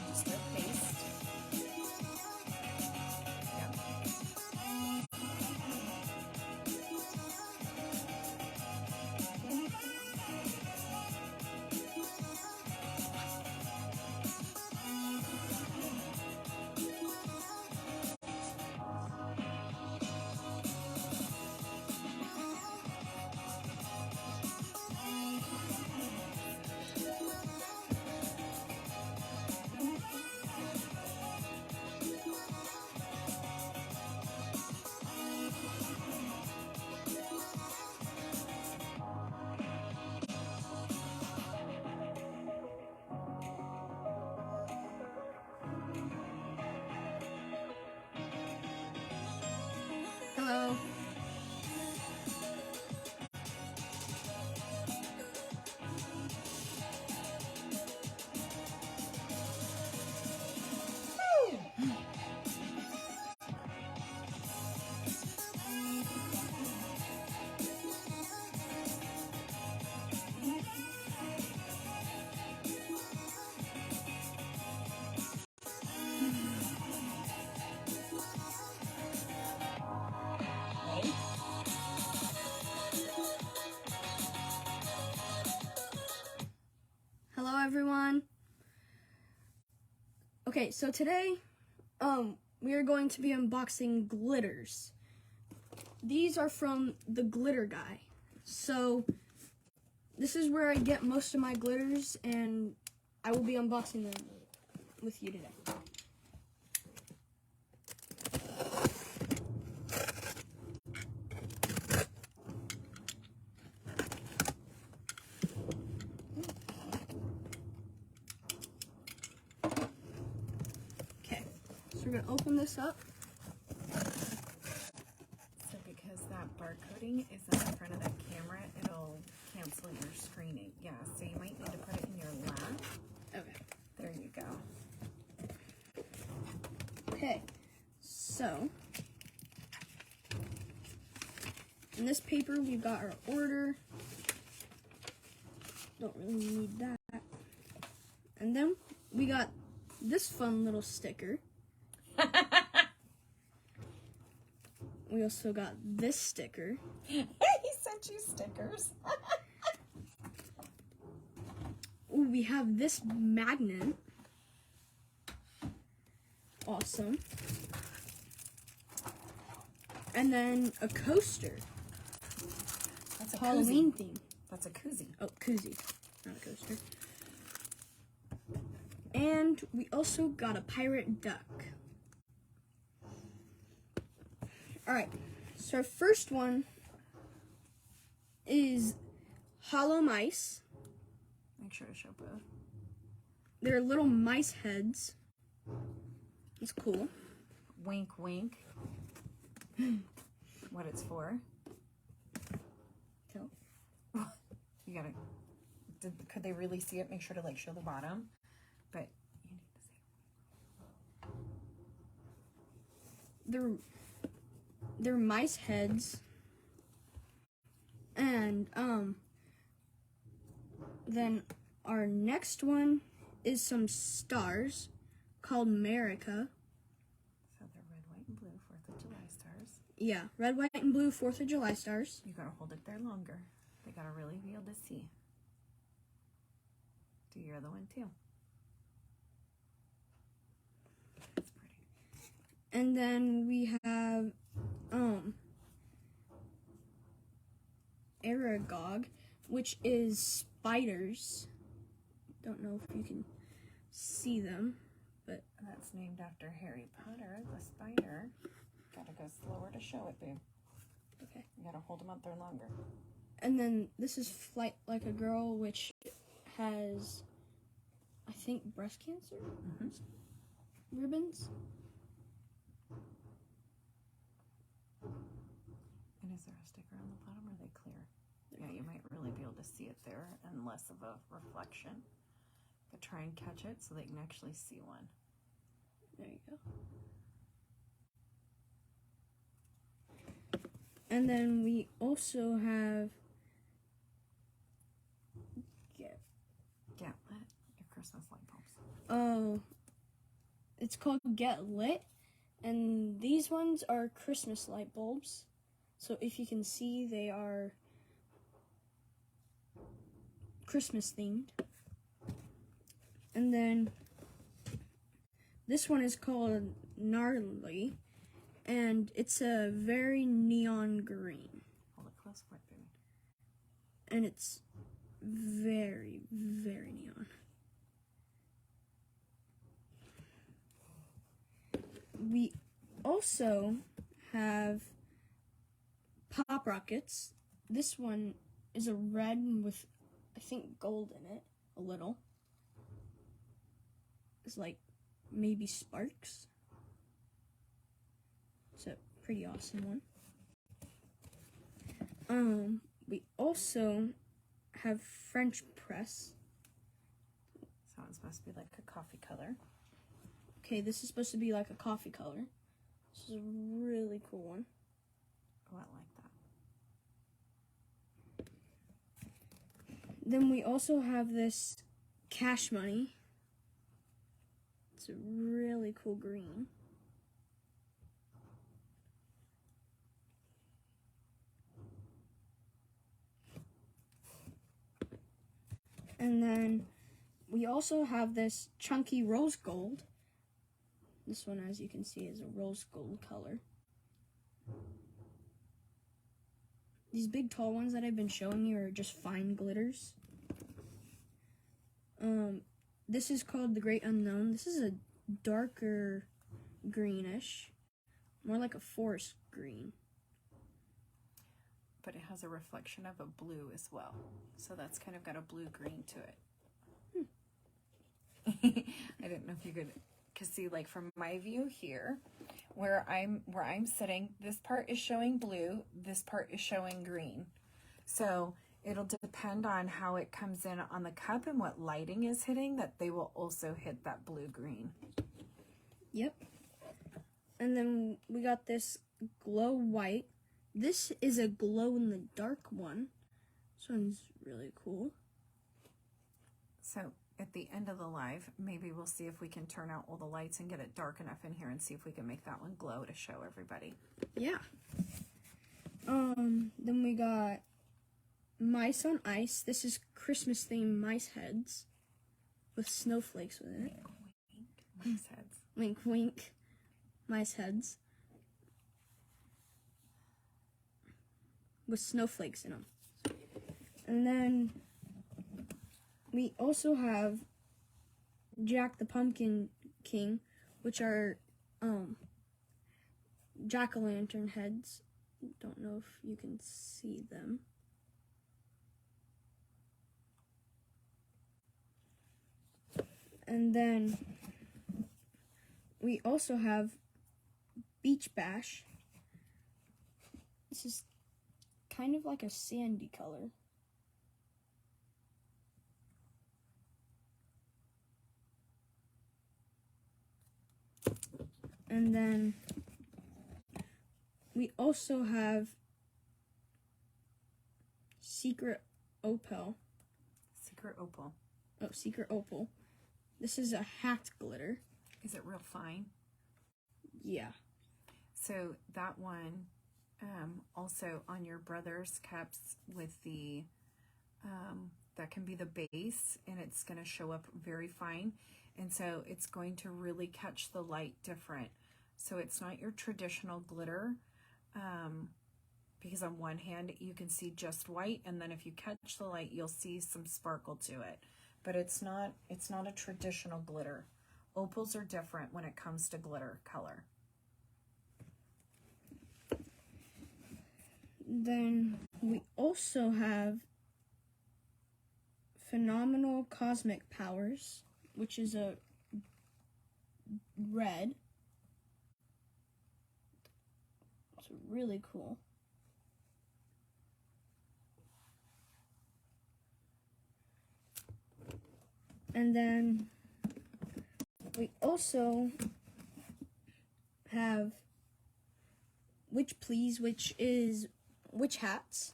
Just their paste. Yeah. Hello. Hello everyone. Okay, so today we are going to be unboxing glitters. These are from the Glitter Guy. So this is where I get most of my glitters, and I will be unboxing them with you today. Okay, so we're gonna open this up. So because that barcoding is on the front of the camera, it'll cancel your screening. Yeah, so you might need to put it in your lap. Okay. There you go. Okay, so in this paper we've got our order. Don't really need that. And then we got this fun little sticker. We also got this sticker. He sent you stickers. Ooh, we have this magnet. Awesome. And then a coaster. That's a Halloween koozie. theme. That's a koozie. Oh, koozie, not a coaster. And we also got a pirate duck. Alright, so our first one is hollow mice. Make sure to show both. They're little mice heads. It's cool. Wink, wink. What it's for. So, You gotta. Could they really see it? Make sure to like show the bottom. But you need to say. they're mice heads. And then our next one is some stars called America. So they're red, white, and blue 4th of July stars. Yeah, red, white, and blue 4th of July stars. You gotta hold it there longer. They gotta really be able to see. Do your other one too. That's pretty. And then we have Aragog, which is spiders. Don't know if you can see them, but That's named after Harry Potter, the spider. Gotta go slower to show it, babe. okay. You gotta hold them up there longer. And then this is Flight Like a Girl, which has, I think, breast cancer ribbons. And is there a sticker on the bottom, or are they clear? Yeah, you might really be able to see it there and less of a reflection. But try and catch it so they can actually see one. There you go. And then we also have Get lit, your Christmas light bulbs. oh, it's called Get Lit, and these ones are Christmas light bulbs. So if you can see, they are Christmas themed. And then this one is called Gnarly, and it's a very neon green. Hold it close for it, baby. And it's very, very neon. We also have Pop Rockets. This one is a red with, I think, gold in it, a little. It's like maybe sparks. It's a pretty awesome one. We also have French press. So it's supposed to be like a coffee color. Okay, this is supposed to be like a coffee color. This is a really cool one. Oh, I like that. Then we also have this Cash Money. It's a really cool green. And then we also have this Chunky Rose Gold. This one, as you can see, is a rose gold color. These big tall ones that I've been showing you are just fine glitters. This is called the Great Unknown. This is a darker greenish, more like a forest green. But it has a reflection of a blue as well. So that's kind of got a blue-green to it. I didn't know if you could see, like, from my view here, where I'm sitting, this part is showing blue, this part is showing green. So it'll depend on how it comes in on the cup and what lighting is hitting, that they will also hit that blue-green. Yep. And then we got this Glow White. This is a glow-in-the-dark one. This one's really cool. So at the end of the live, maybe we'll see if we can turn out all the lights and get it dark enough in here and see if we can make that one glow to show everybody. Yeah. Then we got Mice on Ice. This is Christmas themed mice heads with snowflakes within it. Wink, mice heads. Wink, wink. Mice heads with snowflakes in them. And then we also have Jack the Pumpkin King, which are jack-o'-lantern heads. Don't know if you can see them. And then we also have Beach Bash. This is kind of like a sandy color. And then we also have Secret Opal. Secret Opal. Oh, Secret Opal. This is a hacked glitter. Is it real fine? Yeah. So that one, also on your brother's cups with the, that can be the base, and it's going to show up very fine. And so it's going to really catch the light different. So it's not your traditional glitter, because on one hand you can see just white, and then if you catch the light you'll see some sparkle to it. But it's not a traditional glitter. Opals are different when it comes to glitter color. Then we also have Phenomenal Cosmic Powers, which is a red. It's really cool. And then we also have Witch Please, which is witch hats.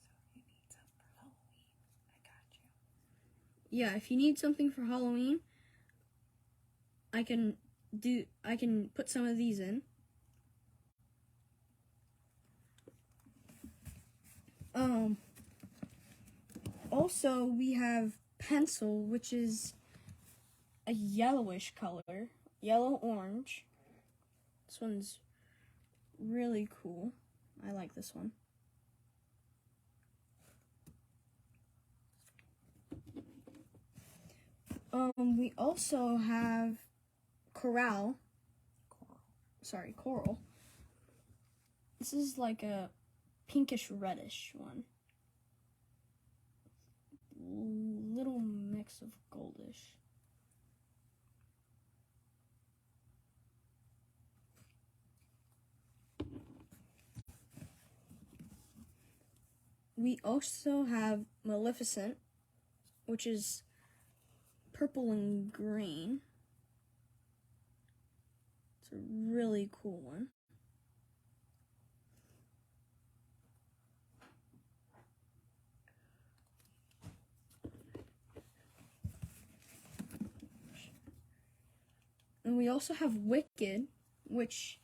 So you need some for Halloween. I got you. Yeah, if you need something for Halloween, I can put some of these in. Also we have pencil, which is a yellowish color, yellow-orange. This one's really cool. I like this one. We also have coral. This is like a pinkish reddish one. Little mix of goldish. We also have Maleficent, which is purple and green. It's a really cool one. And we also have Wicked, which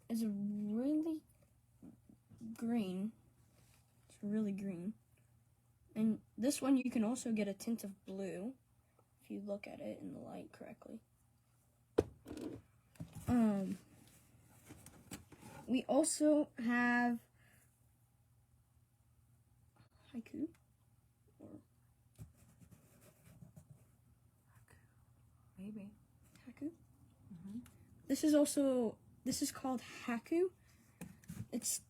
is a really green. It's really green. And this one you can also get a tint of blue if you look at it in the light correctly. We also have haiku. Maybe. Haiku. This is called haiku. It's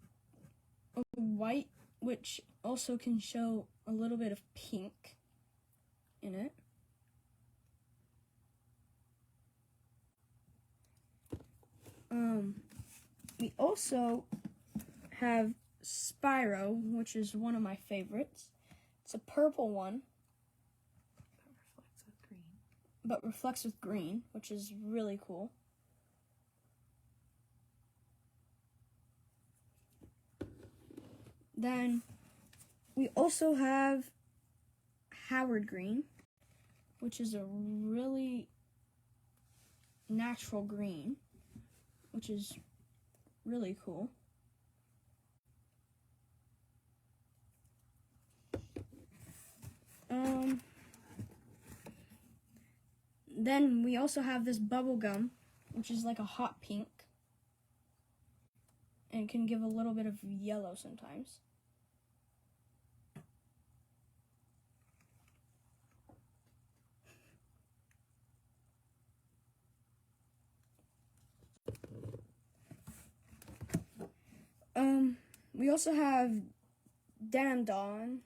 a white, which also can show a little bit of pink in it. We also have Spyro, which is one of my favorites. It's a purple one, but reflects with green, which is really cool. Then we also have Howard Green, which is a really natural green, which is really cool. Then we also have this bubble gum, which is like a hot pink, and can give a little bit of yellow sometimes. We also have Denim Dan,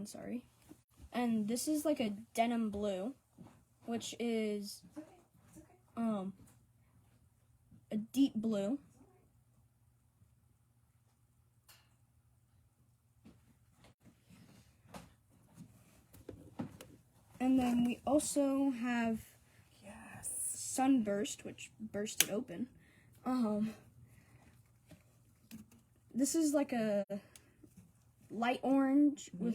sorry. And this is like a denim blue, which is a deep blue. And then we also have Sunburst, which bursted open. This is like a light orange with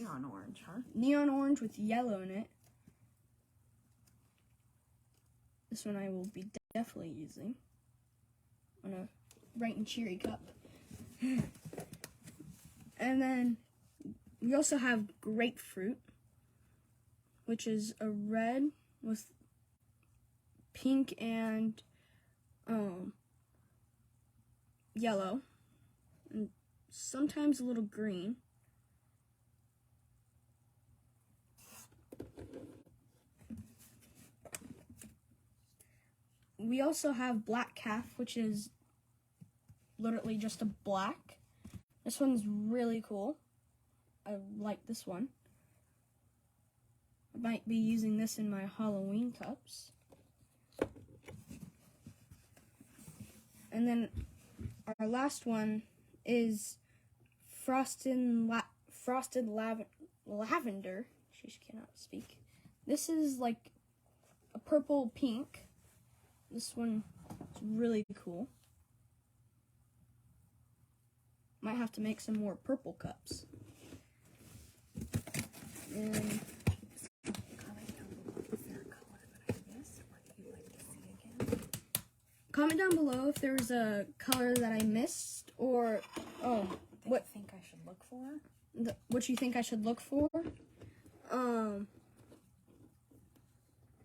neon orange with yellow in it. This one I will be definitely using on a bright and cheery cup. And then we also have Grapefruit, which is a red with pink and yellow, and sometimes a little green. We also have Black Calf, which is literally just a black. This one's really cool. I like this one. I might be using this in my Halloween cups. And then our last one is Frosted Lavender. She cannot speak. This is like a purple pink This one is really cool. Might have to make some more purple cups. And comment down below if there was a color that I missed, or what you think I should look for. What you think I should look for.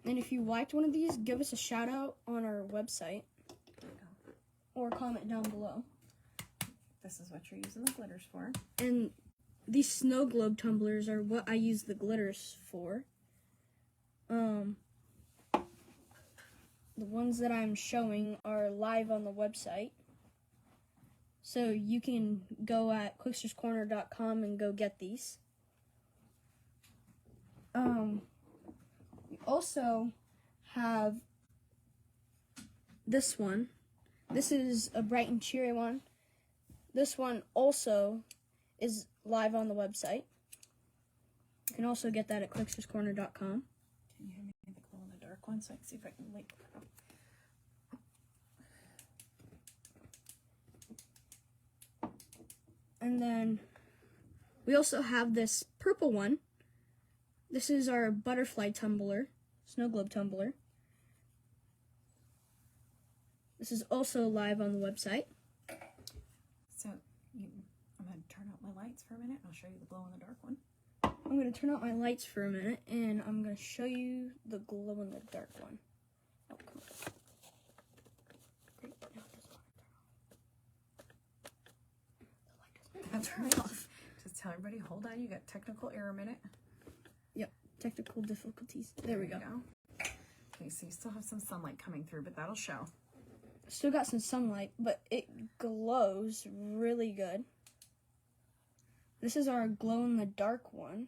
And if you liked one of these, give us a shout out on our website. Or comment down below. This is what you're using the glitters for. And these Snowglobe tumblers are what I use the glitters for. The ones that I'm showing are live on the website. So you can go at quicksterscorner.com and go get these. We also have this one. This is a bright and cheery one. This one also is live on the website. You can also get that at quicksterscorner.com. Can you hand me the glow in the dark one so I can see if I can like... And then we also have this purple one. This is our butterfly tumbler, Snowglobe tumbler. This is also live on the website. So I'm going to turn out my lights for a minute. I'll show you the glow in the dark one. I'm going to turn out my lights for a minute, and I'm going to show you the glow in the dark one. Oh, come on. Great. Now it doesn't want to turn on. The light doesn't want to turn off. Just tell everybody, hold on, you got technical error minute. Yep, technical difficulties. There we go. Okay, so you still have some sunlight coming through, but that'll show. Still got some sunlight, but it glows really good. This is our glow in the dark one.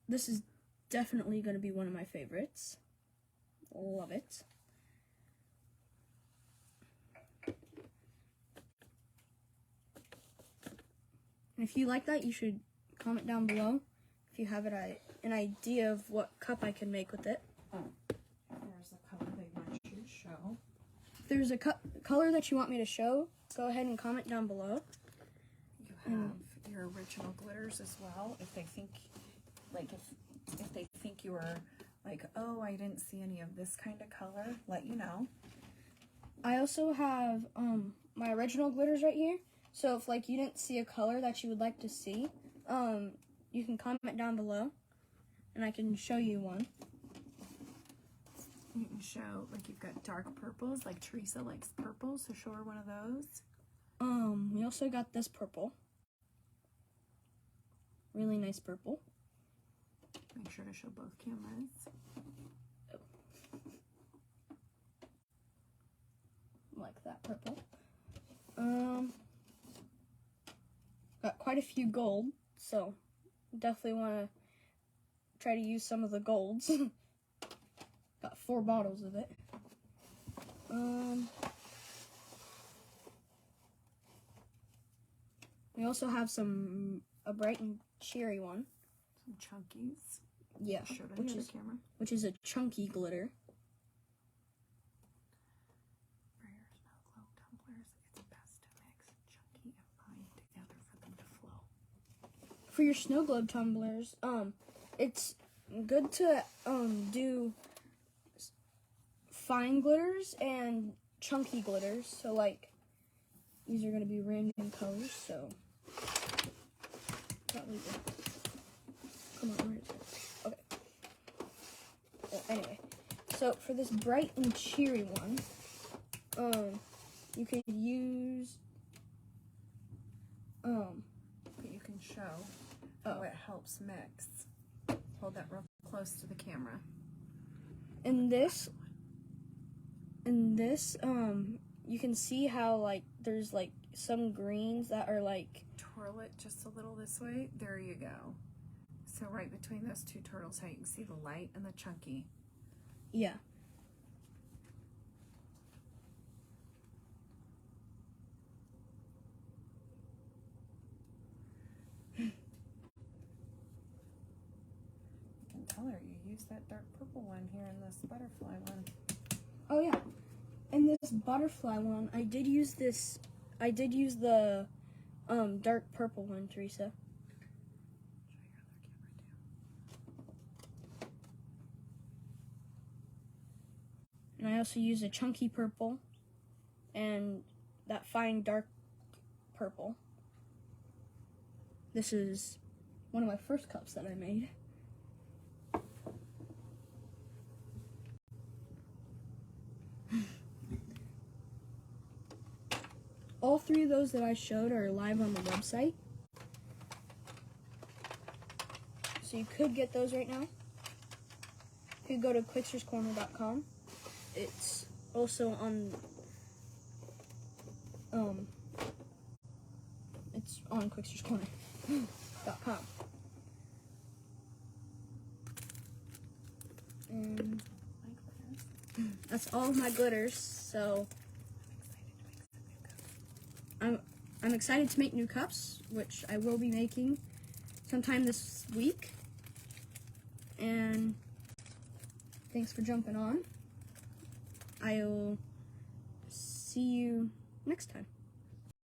This is definitely going to be one of my favorites. Love it. And if you like that, you should comment down below if you have an idea of what cup I can make with it. There's a color they want you to show. If there's a color that you want me to show, go ahead and comment down below. You have your original glitters as well. If they think, like, if they think you are like, oh, I didn't see any of this kind of color, let you know. I also have my original glitters right here. So if like you didn't see a color that you would like to see, you can comment down below, and I can show you one. You can show, like, you've got dark purples, like Teresa likes purples, so show her one of those. We also got this purple. Really nice purple. Make sure to show both cameras. Like that purple. Got quite a few gold, so definitely want to try to use some of the golds. Got 4 bottles of it. We also have a bright and cheery one. Some chunkies. Yeah, Show it on the other camera. which is a chunky glitter. For your Snowglobe tumblers, it's best to mix chunky and fine together for them to flow. For your Snowglobe tumblers, it's good to do fine glitters and chunky glitters. So like these are going to be random colors. So probably come on, where is it? Okay. Well, anyway, so for this bright and cheery one, you could use But you can show how it helps mix. Hold that real close to the camera. in this, you can see how like there's like some greens that are like, Twirl it just a little this way. There you go. So right between those two turtles, how you can see the light and the chunky. yeah. You can tell her you're use that dark purple one here in this butterfly one. Oh yeah, in this butterfly one, I did use the dark purple one, Teresa. And I also use a chunky purple and that fine dark purple. This is one of my first cups that I made. All three of those that I showed are live on the website. So you could get those right now. You could go to quixterscorner.com. It's also on it's on quixterscorner.com. And that's all of my glitters, so I'm excited to make new cups, which I will be making sometime this week. And thanks for jumping on. I'll see you next time.